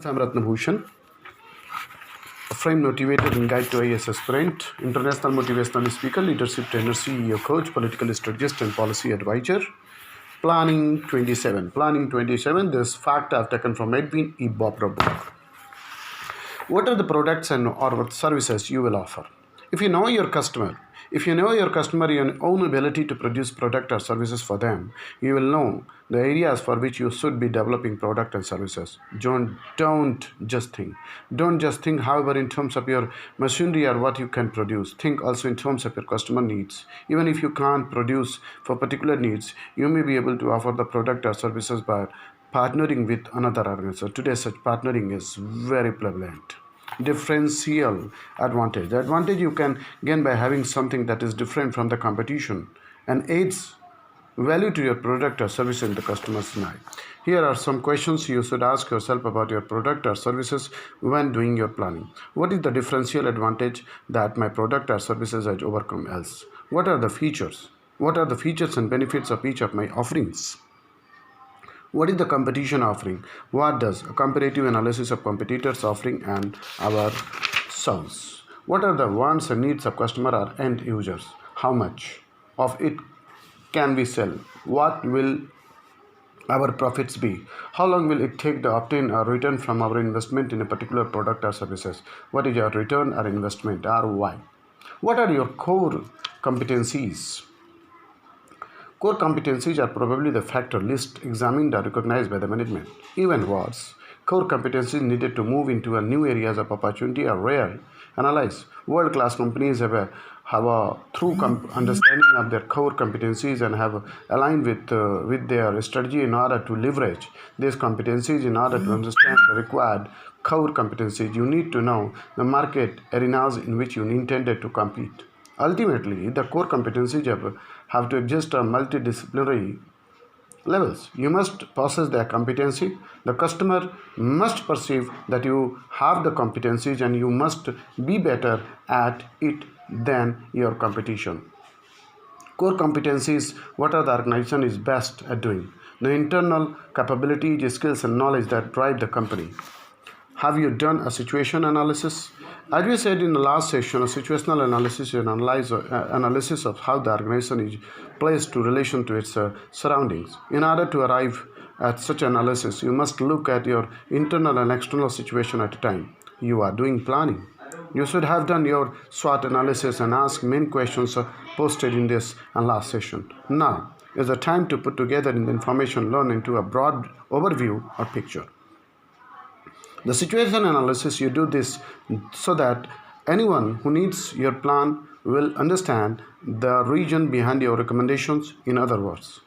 I'm R.BHUSHAN, a frame motivator and guide to IAS aspirant, international motivational speaker, leadership trainer, CEO, coach, political strategist, and policy advisor. Planning 27. This fact I've taken from Edwin E. Bobber book. What are the products and or services you will offer? If you know your customer, your own ability to produce product or services for them, you will know the areas for which you should be developing product and services. Don't just think, however, in terms of your machinery or what you can produce. Think also in terms of your customer needs. Even if you can't produce for particular needs, you may be able to offer the product or services by partnering with another organization. Today, such partnering is very prevalent. Differential advantage. The advantage you can gain by having something that is different from the competition and adds value to your product or service in the customer's mind. Here are some questions you should ask yourself about your product or services when doing your planning. What is the differential advantage that my product or services has overcome else? What are the features? What are the features and benefits of each of my offerings? What is the competition offering? What does a comparative analysis of competitors offering and our sales? What are the wants and needs of customer or end users? How much of it can we sell? What will our profits be? How long will it take to obtain a return from our investment in a particular product or services? What is your return or investment ROI? What are your core competencies? Core competencies are probably the factor least examined or recognized by the management. Even worse, core competencies needed to move into a new areas of opportunity are rare. Analyze. World-class companies have a through understanding of their core competencies and have aligned with their strategy in order to leverage these competencies. In order to understand the required core competencies, you need to know the market arenas in which you intended to compete. Ultimately, the core competencies have to exist on multidisciplinary levels. You must possess their competency. The customer must perceive that you have the competencies and you must be better at it than your competition. Core competencies, what are the organization is best at doing? The internal capability, skills and knowledge that drive the company. Have you done a situation analysis? As we said in the last session, a situational analysis is an analysis of how the organization is placed to relation to its surroundings. In order to arrive at such analysis, you must look at your internal and external situation at a time. You are doing planning. You should have done your SWOT analysis and ask many questions posted in this and last session. Now is the time to put together the information learned into a broad overview or picture. The situation analysis, you do this so that anyone who needs your plan will understand the reason behind your recommendations. In other words,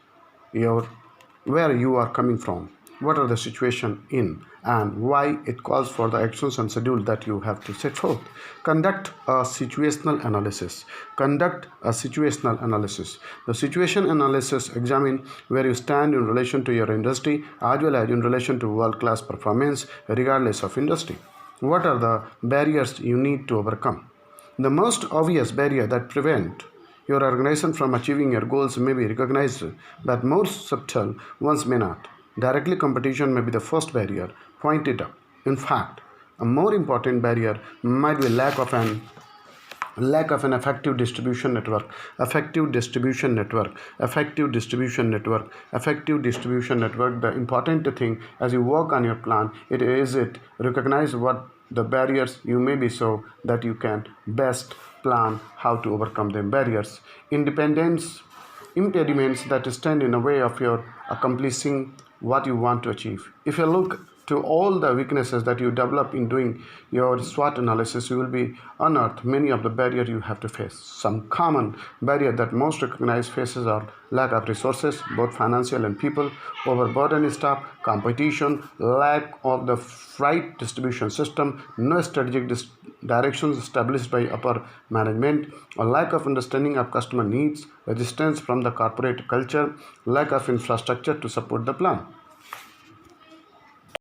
where you are coming from, what are the situation in, and why it calls for the actions and schedule that you have to set forth. Conduct a situational analysis. The situation analysis examine where you stand in relation to your industry as well as in relation to world-class performance regardless of industry. What are the barriers you need to overcome? The most obvious barrier that prevent your organization from achieving your goals may be recognized, but more subtle ones may not. Directly competition may be the first barrier pointed out. In fact, a more important barrier might be lack of an effective distribution network. The important thing as you work on your plan, it recognize what the barriers you may be so that you can best plan how to overcome them. Barriers, impediments that stand in the way of your accomplishing what you want to achieve. If you look to all the weaknesses that you develop in doing your SWOT analysis, you will be unearthed many of the barriers you have to face. Some common barrier that most recognized faces are lack of resources, both financial and people, overburdened staff, competition, lack of the right distribution system, no strategic directions established by upper management, a lack of understanding of customer needs, resistance from the corporate culture, lack of infrastructure to support the plan.